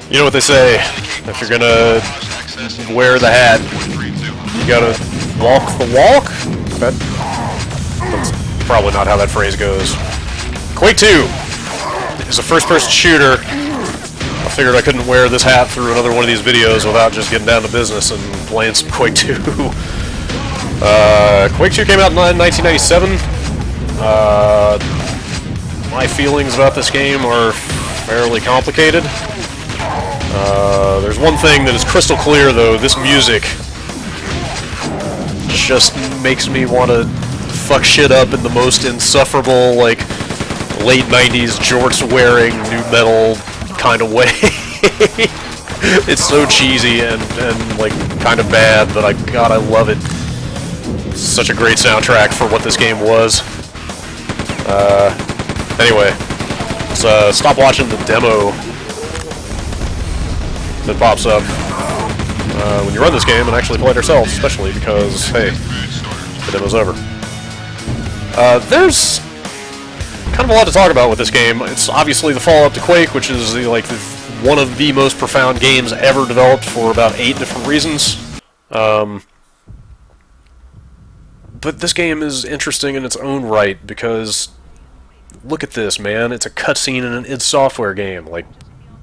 You know what they say, if you're gonna wear the hat, you gotta walk the walk? That's probably not how that phrase goes. Quake 2 is a first-person shooter. I figured I couldn't wear this hat through another one of these videos without just getting down to business and playing some Quake 2. Quake 2 came out in 1997. My feelings about this game are fairly complicated. There's one thing that is crystal clear, though. This music just makes me want to fuck shit up in the most insufferable, like, late 90s jorts-wearing nu metal kind of way. It's so cheesy and like, kind of bad, but God, I love it. It's such a great soundtrack for what this game was. Anyway, let's stop watching the demo that pops up when you run this game and actually play it ourselves, especially because, hey, the demo's over. There's kind of a lot to talk about with this game. It's obviously the follow-up to Quake, which is one of the most profound games ever developed for about 8 different reasons. But this game is interesting in its own right because look at this, man. It's a cutscene in an id Software game. Like,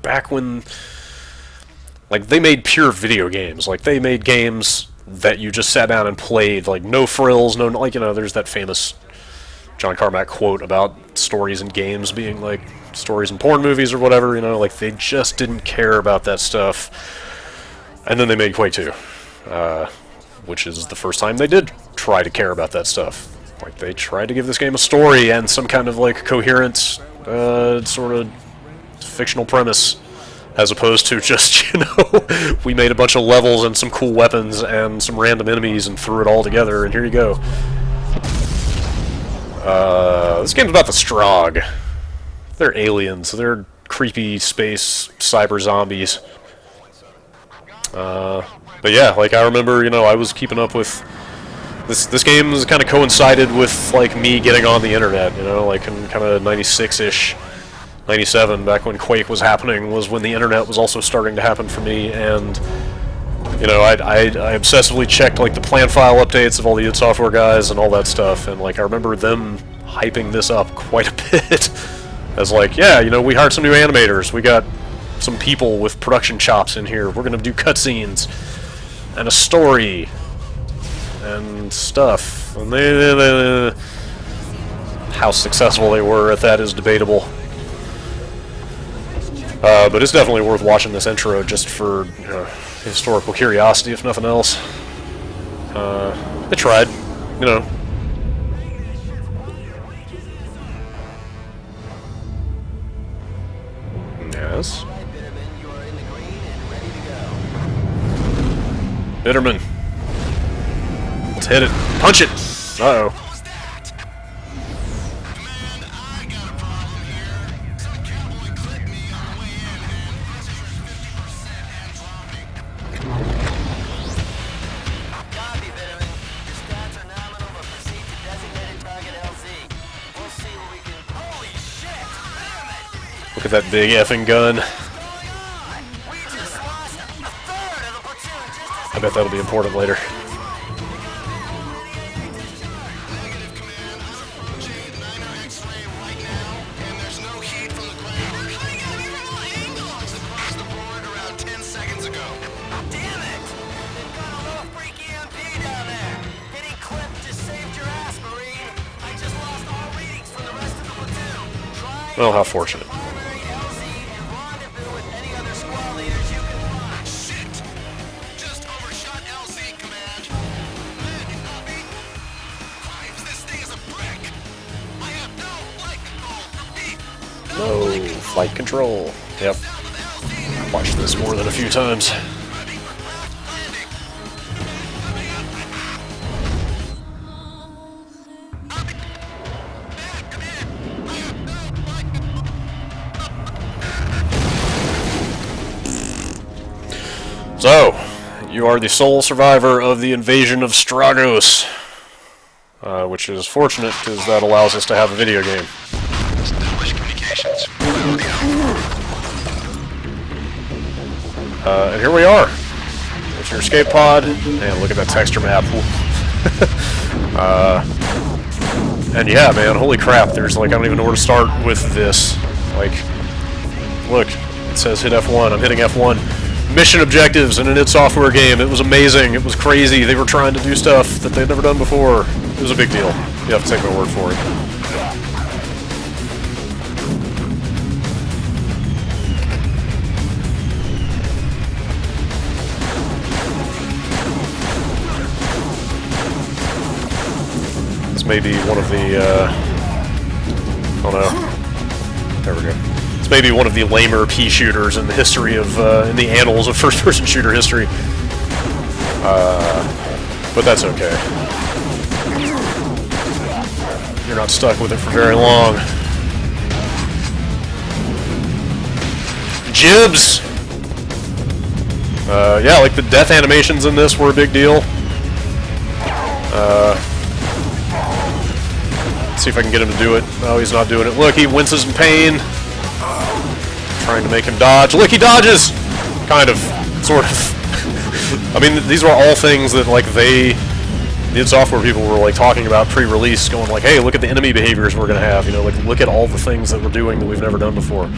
back when, like, they made pure video games. Like, they made games that you just sat down and played. Like, no frills, no, like, you know, there's that famous John Carmack quote about stories in games being like stories in porn movies or whatever, you know, like, they just didn't care about that stuff. And then they made Quake 2, which is the first time they did try to care about that stuff. Like, they tried to give this game a story and some kind of, like, coherent, sort of fictional premise, as opposed to just, you know, we made a bunch of levels and some cool weapons and some random enemies and threw it all together, and here you go. This game's about the Strogg. They're aliens. They're creepy space cyber zombies. But yeah, like, I remember, you know, I was keeping up with this game kind of coincided with, like, me getting on the internet, you know, like, in kind of 96-ish, 97, back when Quake was happening, was when the internet was also starting to happen for me, and, you know, I obsessively checked, like, the plan file updates of all the id Software guys and all that stuff, and, like, I remember them hyping this up quite a bit, as, like, yeah, you know, we hired some new animators, we got some people with production chops in here, we're gonna do cutscenes, and a story, and stuff, and how successful they were at that is debatable. But it's definitely worth watching this intro just for, you know, historical curiosity, if nothing else. They tried, you know. Yes. Bitterman. Let's hit it. Punch it! Uh-oh. Look at that big effing gun. I bet that'll be important later. Well, how fortunate. No, flight control. Yep. Watched this more than a few times. So, you are the sole survivor of the invasion of Stragos, which is fortunate because that allows us to have a video game. And here we are. There's your escape pod. And look at that texture map. And yeah, man, holy crap, there's like, I don't even know where to start with this. Like, look, it says hit F1, I'm hitting F1. Mission objectives in an id Software game. It was amazing, it was crazy, they were trying to do stuff that they'd never done before. It was a big deal. You have to take my word for it. Maybe one of the, oh no, there we go. It's maybe one of the lamer pea shooters in the history of, in the annals of first-person shooter history. But that's okay. You're not stuck with it for very long. Jibs! Yeah, like the death animations in this were a big deal. See if I can get him to do it. Oh, he's not doing it. Look, he winces in pain. Trying to make him dodge. Look, he dodges! Kind of. Sort of. I mean, these were all things that, like, the id Software people were, like, talking about pre-release, going like, hey, look at the enemy behaviors we're going to have. You know, like, look at all the things that we're doing that we've never done before.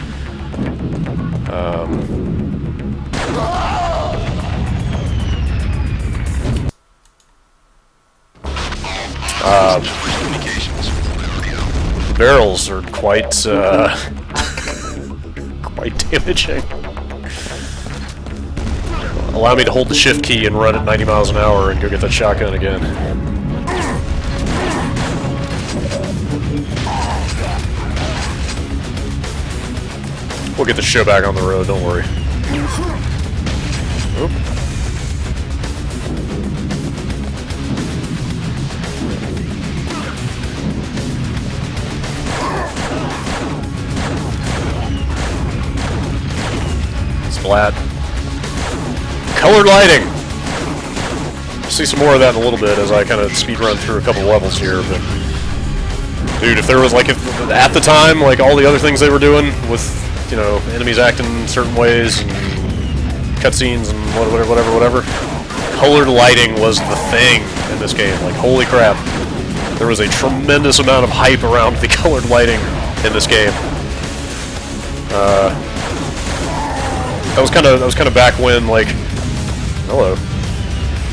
The barrels are quite, quite damaging. Allow me to hold the shift key and run at 90 miles an hour and go get that shotgun again. We'll get the show back on the road, don't worry. Oop. Splat. Colored lighting! See some more of that in a little bit as I kind of speed run through a couple levels here, but... Dude, if there was, like, at the time, like, all the other things they were doing with, you know, enemies acting certain ways, and cutscenes, and whatever, colored lighting was the thing in this game. Like, holy crap. There was a tremendous amount of hype around the colored lighting in this game. That was kind of back when, like, hello.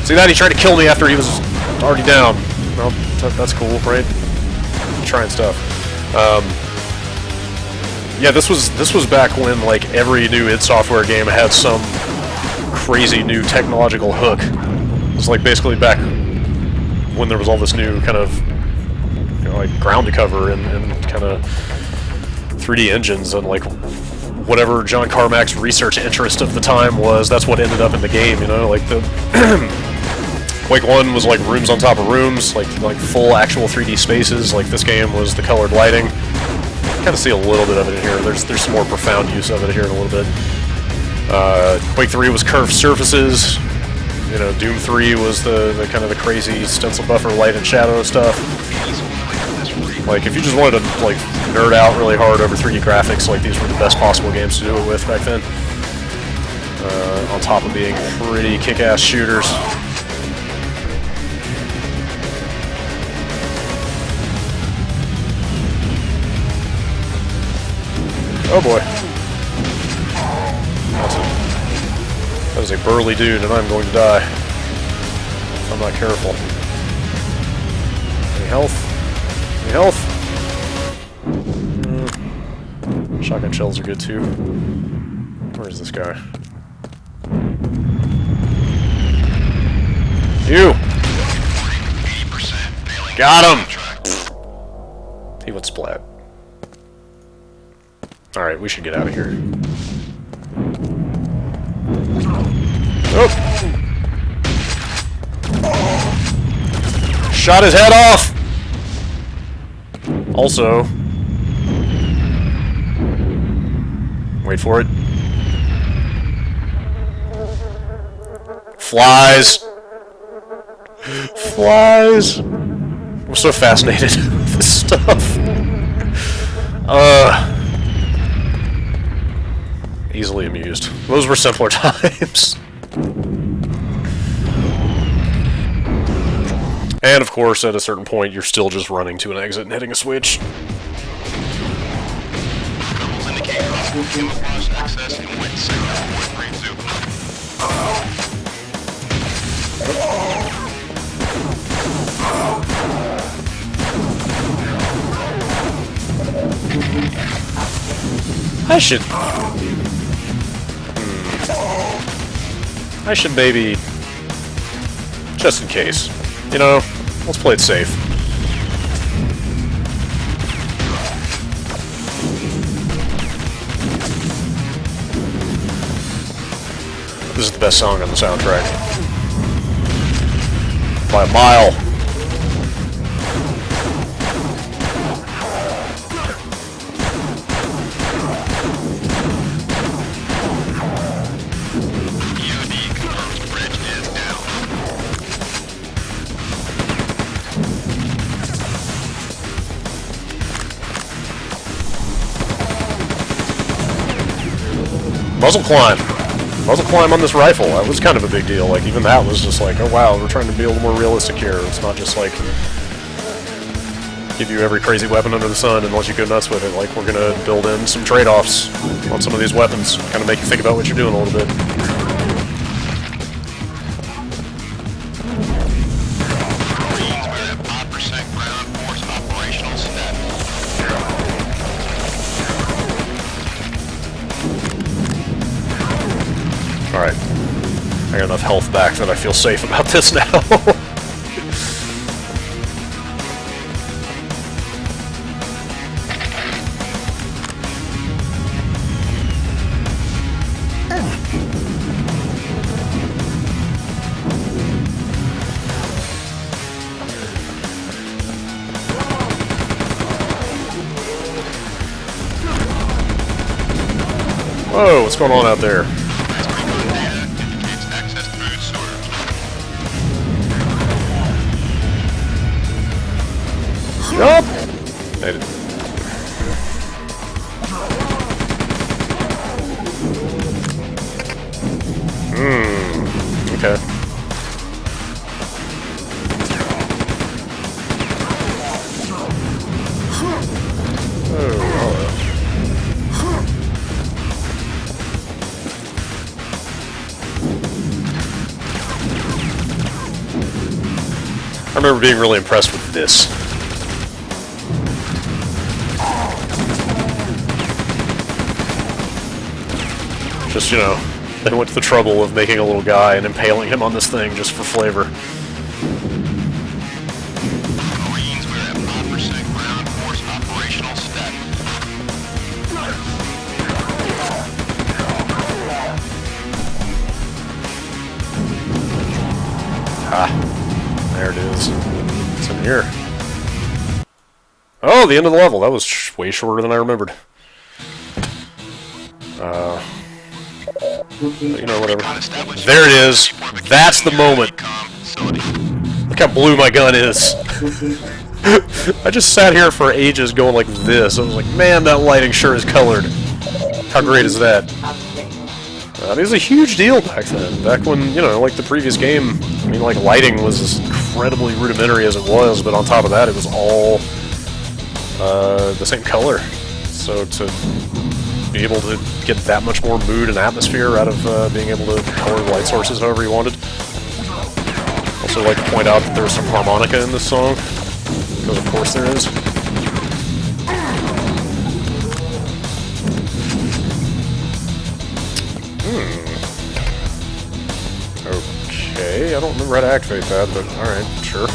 See that? He tried to kill me after he was already down. Well, that's cool, right? Trying stuff. Yeah, this was back when, like, every new id Software game had some crazy new technological hook. It was like basically back when there was all this new kind of, you know, like, ground to cover and kind of 3D engines, and like whatever John Carmack's research interest of the time was, that's what ended up in the game, you know? Like, the Quake 1 was like rooms on top of rooms, like full actual 3D spaces. Like, this game was the colored lighting. Kind of see a little bit of it in here. There's some more profound use of it here in a little bit. Quake 3 was curved surfaces. You know, Doom 3 was the kind of the crazy stencil buffer light and shadow stuff. Like, if you just wanted to, like, nerd out really hard over 3D graphics, like, these were the best possible games to do it with back then. On top of being pretty kick-ass shooters. Oh boy. That is a burly dude, and I'm going to die if I'm not careful. Any health? Any health? Shotgun shells are good too. Where is this guy? You! Got him! He went splat. Alright, we should get out of here. Oh! Shot his head off! Also... Wait for it. Flies! Flies! I'm so fascinated with this stuff. Easily amused. Those were simpler times. And of course, at a certain point, you're still just running to an exit and hitting a switch. I should maybe, just in case, you know, let's play it safe. This is the best song on the soundtrack. By a mile. Muzzle climb! Muzzle climb on this rifle, that was kind of a big deal. Like, even that was just like, oh wow, we're trying to be a little more realistic here. It's not just like, give you every crazy weapon under the sun and let you go nuts with it. Like, we're gonna build in some trade-offs on some of these weapons. Kind of make you think about what you're doing a little bit. Alright. I got enough health back that I feel safe about this now. Whoa, what's going on out there? Yup! Made it. Okay. I remember being really impressed with this. Just, you know, they went to the trouble of making a little guy and impaling him on this thing just for flavor. Marines were at 5% ground force operational status. Ah, there it is. It's in here. Oh, the end of the level. That was way shorter than I remembered. You know, whatever. There it is. That's the moment. Look how blue my gun is. I just sat here for ages going like this. I was like, man, that lighting sure is colored. How great is that? It was a huge deal back then. Back when, you know, like the previous game, I mean, like, lighting was as incredibly rudimentary as it was, but on top of that, it was all the same color. So to be able to get that much more mood and atmosphere out of being able to color the light sources however you wanted. Also like to point out that there's some harmonica in this song, because of course there is. Okay, I don't remember how to activate that, but alright, sure.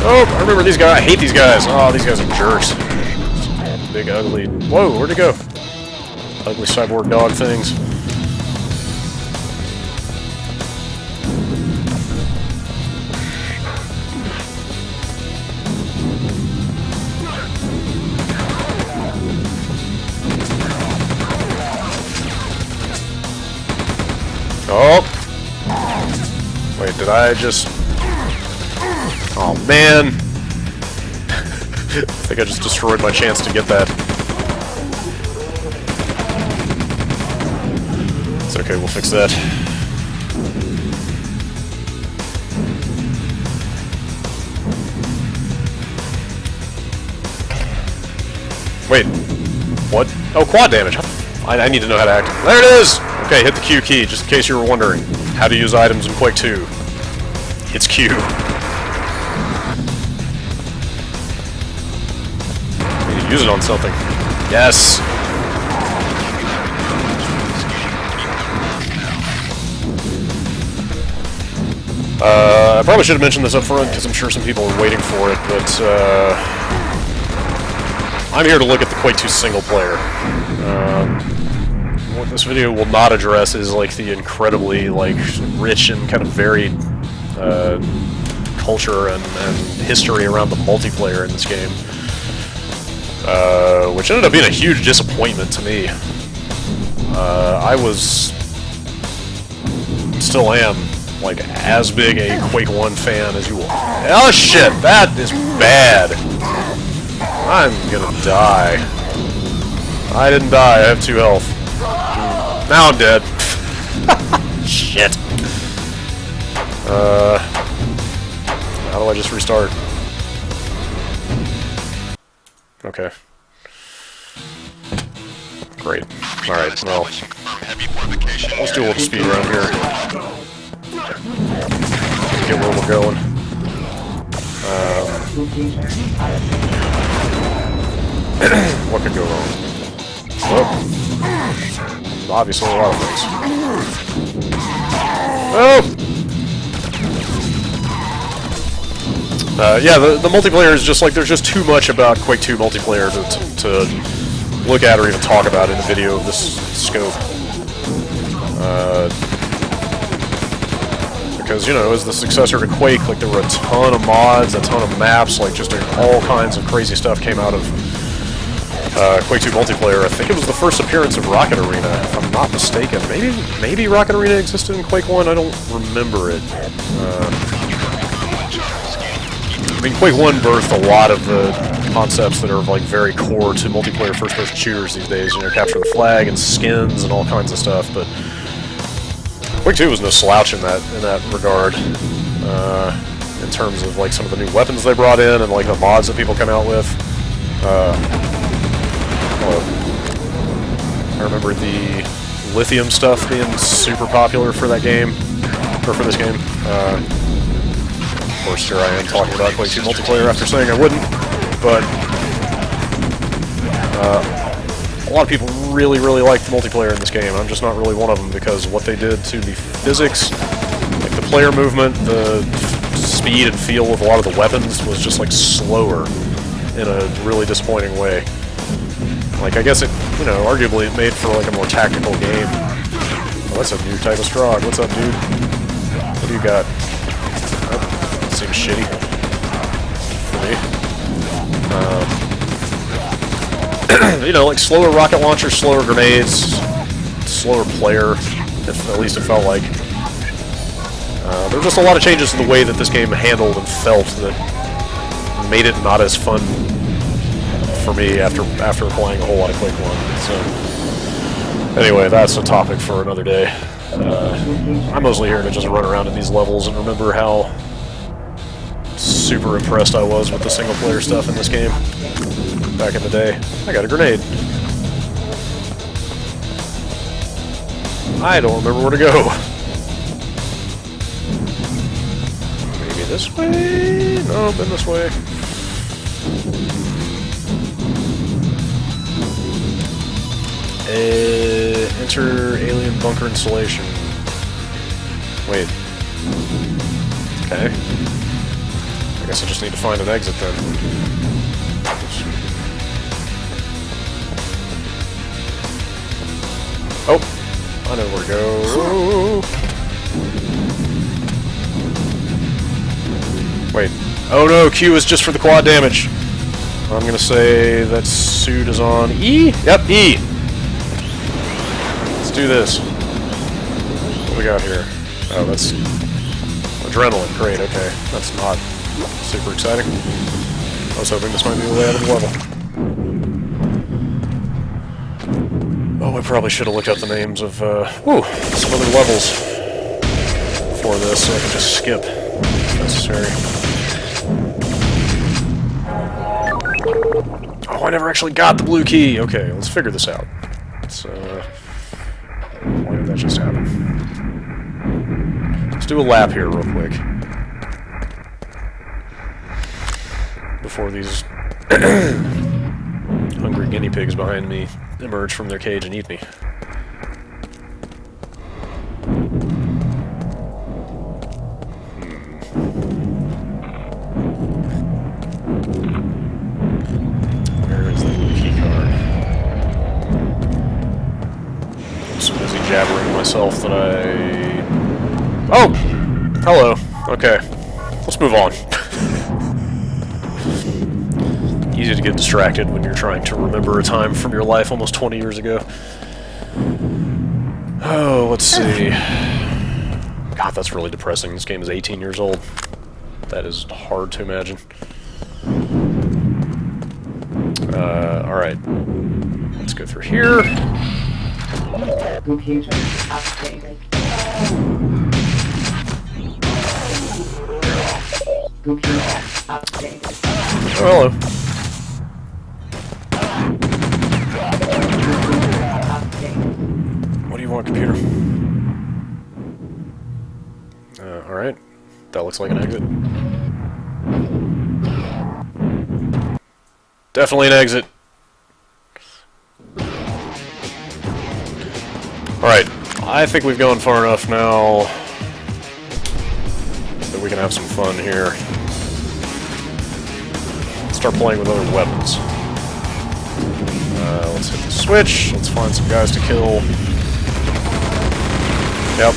Oh, I remember these guys. I hate these guys. Oh, these guys are jerks. Big, ugly... Whoa, where'd it go? Ugly cyborg dog things. Oh! Wait, did I just... Oh, man! I think I just destroyed my chance to get that. okay, we'll fix that. Wait, what? Oh, quad damage. I need to know how to act. There it is! Okay, hit the Q key, just in case you were wondering how to use items in Quake 2. It's Q. I need to use it on something. Yes! I probably should have mentioned this up front, because I'm sure some people are waiting for it, but, I'm here to look at the Quake 2 single player. What this video will not address is, like, the incredibly, like, rich and kind of varied, culture and history around the multiplayer in this game. Which ended up being a huge disappointment to me. I was... still am, like, as big a Quake 1 fan as you will. Oh shit, that is bad! I'm gonna die. I didn't die, I have 2 health. Now I'm dead. Shit. How do I just restart? Okay. Great. Alright, well, let's do a little speed around here. Get where we're going. What could go wrong? Well, obviously a lot of things. Oh! Yeah, the multiplayer is just like, there's just too much about Quake 2 multiplayer to look at or even talk about in a video of this scope. Because, you know, as the successor to Quake, like, there were a ton of mods, a ton of maps, like, just all kinds of crazy stuff came out of Quake 2 multiplayer. I think it was the first appearance of Rocket Arena, if I'm not mistaken. Maybe Rocket Arena existed in Quake 1, I don't remember it. I mean, Quake 1 birthed a lot of the concepts that are, like, very core to multiplayer first-person shooters these days. You know, capture the flag and skins and all kinds of stuff, but Quake 2 was no slouch in that regard, in terms of, like, some of the new weapons they brought in and, like, the mods that people come out with. I remember the lithium stuff being super popular for that game, or for this game. Of course, here I am talking about Quake 2 multiplayer after saying I wouldn't, but a lot of people really, really like the multiplayer in this game. I'm just not really one of them because what they did to the physics, like the player movement, the speed and feel of a lot of the weapons was just, like, slower in a really disappointing way. Like, I guess it, you know, arguably it made for, like, a more tactical game. Oh, that's a new type of Strogg. What's up, dude? What do you got? Oh, that seems shitty. For me. You know, like, slower rocket launchers, slower grenades, slower player, at least it felt like. There were just a lot of changes to the way that this game handled and felt that made it not as fun for me after playing a whole lot of Quake 1. So, anyway, that's a topic for another day. I'm mostly here to just run around in these levels and remember how super impressed I was with the single-player stuff in this game back in the day. I got a grenade. I don't remember where to go. Maybe this way? No, been this way. Enter alien bunker installation. Wait. Okay. I guess I just need to find an exit then. Oh, I know where to go. Wait. Oh no, Q is just for the quad damage. I'm gonna say that suit is on E? Yep, E! Let's do this. What do we got here? Oh, that's adrenaline. Great, okay. That's not super exciting. I was hoping this might be the way out of the level. Oh, I probably should have looked up the names of some other levels for this, so I can just skip if necessary. Oh, I never actually got the blue key! Okay, let's figure this out. Let's, why did that just happen? Let's do a lap here real quick. Before these hungry guinea pigs behind me emerge from their cage and eat me. Where is the key card? I'm so busy jabbering myself that I... Oh! Hello. Okay. Let's move on. Easy to get distracted when you're trying to remember a time from your life almost 20 years ago. Oh, let's see. God, that's really depressing. This game is 18 years old. That is hard to imagine. Alright. Let's go through here. Computer updated. Computer updated. Oh, hello. What do you want, computer? Alright. That looks like an exit. Definitely an exit. Alright. I think we've gone far enough now that we can have some fun here. Start playing with other weapons. Let's hit the switch. Let's find some guys to kill. Yep.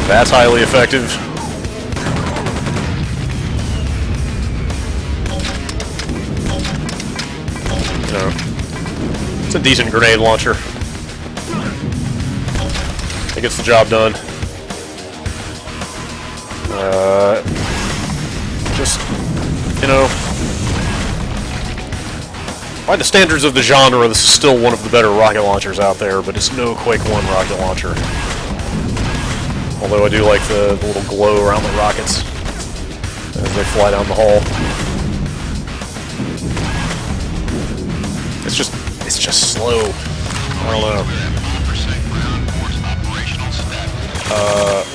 That's highly effective. No. It's a decent grenade launcher. It gets the job done. Just, you know, by the standards of the genre, this is still one of the better rocket launchers out there, but it's no Quake 1 rocket launcher. Although I do like the little glow around the rockets as they fly down the hall. It's just slow. I don't know.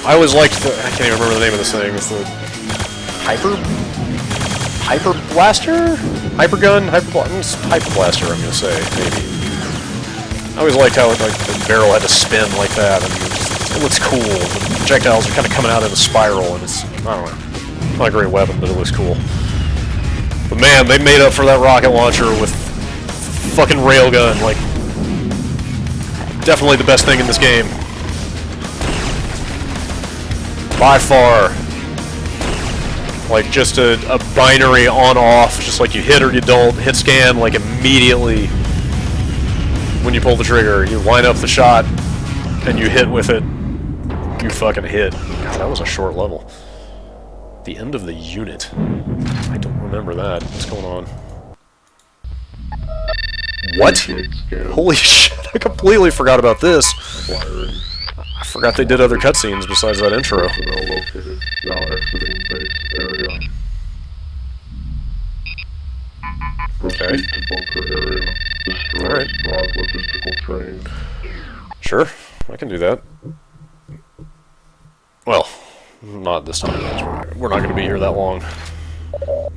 I always liked the, I can't even remember the name of this thing. It's the Hyper Blaster? Hyper Gun? Hyper Blaster, I'm gonna say, maybe. I always liked how it, like, the barrel had to spin like that, and it looks cool. The projectiles are kind of coming out in a spiral, and it's, I don't know, not a great weapon, but it looks cool. But man, they made up for that rocket launcher with fucking railgun, like, definitely the best thing in this game. By far. Like, just a binary on-off, just like you hit or you don't, hit scan, like, immediately when you pull the trigger. You line up the shot, and you hit with it, you fucking hit. God, that was a short level. The end of the unit. I don't remember that. What's going on? What? Holy shit, I completely forgot about this. I forgot they did other cutscenes besides that intro. Okay. Alright. Sure, I can do that. Well, not this time. We're not going to be here that long.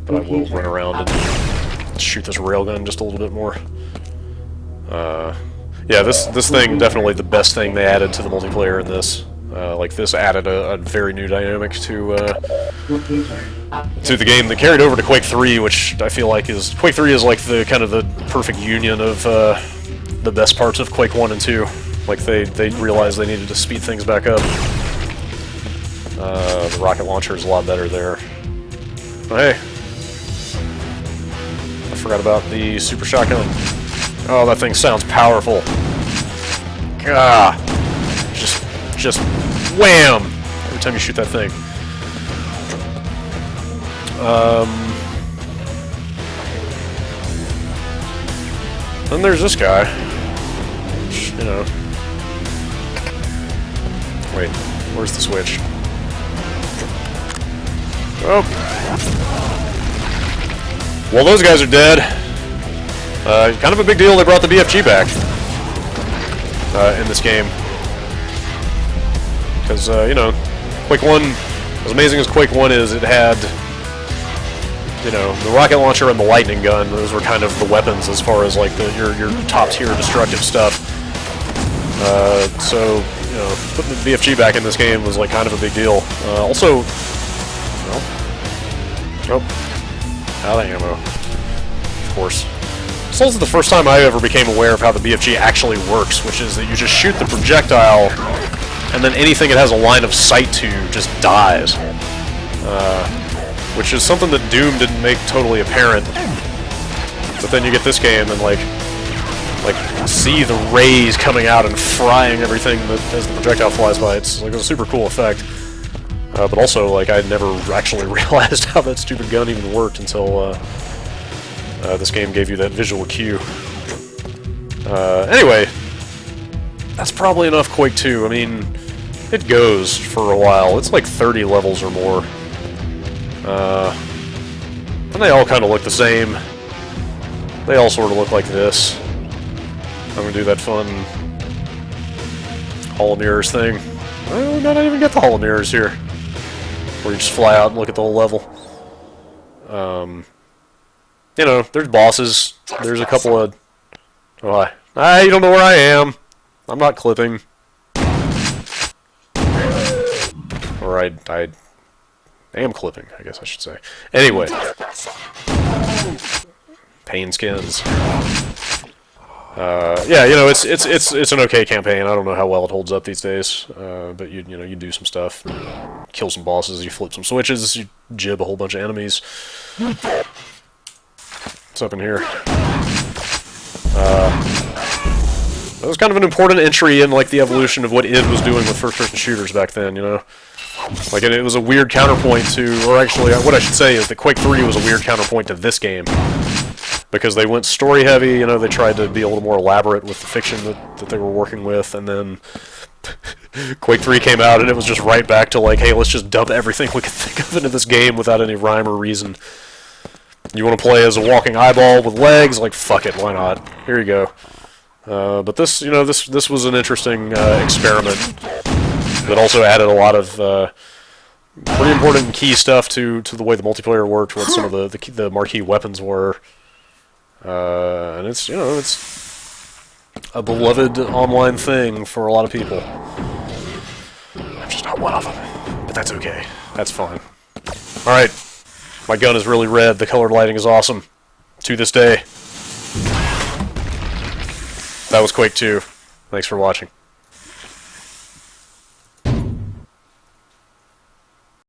But I will run around and shoot this railgun just a little bit more. Yeah, this thing, definitely the best thing they added to the multiplayer in this. Like, this added a very new dynamic to the game that carried over to Quake 3, which I feel like is... Quake 3 is like the kind of the perfect union of the best parts of Quake 1 and 2. Like, they realized they needed to speed things back up. The rocket launcher is a lot better there. Oh, hey. I forgot about the super shotgun. Oh, that thing sounds powerful. Gah! Just wham! Every time you shoot that thing. Then there's this guy. You know. Wait, where's the switch? Oh. Well, those guys are dead. Kind of a big deal they brought the BFG back in this game. Because, you know, Quake 1, as amazing as Quake 1 is, it had, you know, the rocket launcher and the lightning gun. Those were kind of the weapons as far as, like, your top-tier destructive stuff. So, you know, putting the BFG back in this game was, like, kind of a big deal. Also, well, oh, out of ammo, of course. This is the first time I ever became aware of how the BFG actually works, which is that you just shoot the projectile, and then anything it has a line of sight to just dies. Which is something that Doom didn't make totally apparent. But then you get this game and, like see the rays coming out and frying everything that as the projectile flies by. It's like a super cool effect. But also, like, I never actually realized how that stupid gun even worked until this game gave you that visual cue. Anyway, that's probably enough Quake 2. I mean, it goes for a while. It's like 30 levels or more. And they all kind of look the same. They all sort of look like this. I'm gonna do that fun Hall of Mirrors thing. Well, we might not even get the Hall of Mirrors here, where you just fly out and look at the whole level. You know, there's bosses. There's a couple of... Oh, you don't know where I am. I'm not clipping. Or I am clipping, I guess I should say. Anyway. Pain skins. Yeah, you know, it's an okay campaign. I don't know how well it holds up these days, but you know, you do some stuff, kill some bosses, you flip some switches, you jib a whole bunch of enemies. What's up in here? That was kind of an important entry in, like, the evolution of what id was doing with first-person shooters back then, you know? Like, it was a weird counterpoint to, or actually, what I should say is that Quake 3 was a weird counterpoint to this game. Because they went story-heavy, you know, they tried to be a little more elaborate with the fiction that they were working with, and then Quake 3 came out, and it was just right back to, like, hey, let's just dump everything we can think of into this game without any rhyme or reason. You want to play as a walking eyeball with legs? Like, fuck it, why not? Here you go. But this, you know, this was an interesting experiment that also added a lot of pretty important key stuff to the way the multiplayer worked, what some of the marquee weapons were. And it's, you know, it's a beloved online thing for a lot of people. I'm just not one of them, but that's okay. That's fine. Alright, my gun is really red, the colored lighting is awesome. To this day. That was Quake 2. Thanks for watching.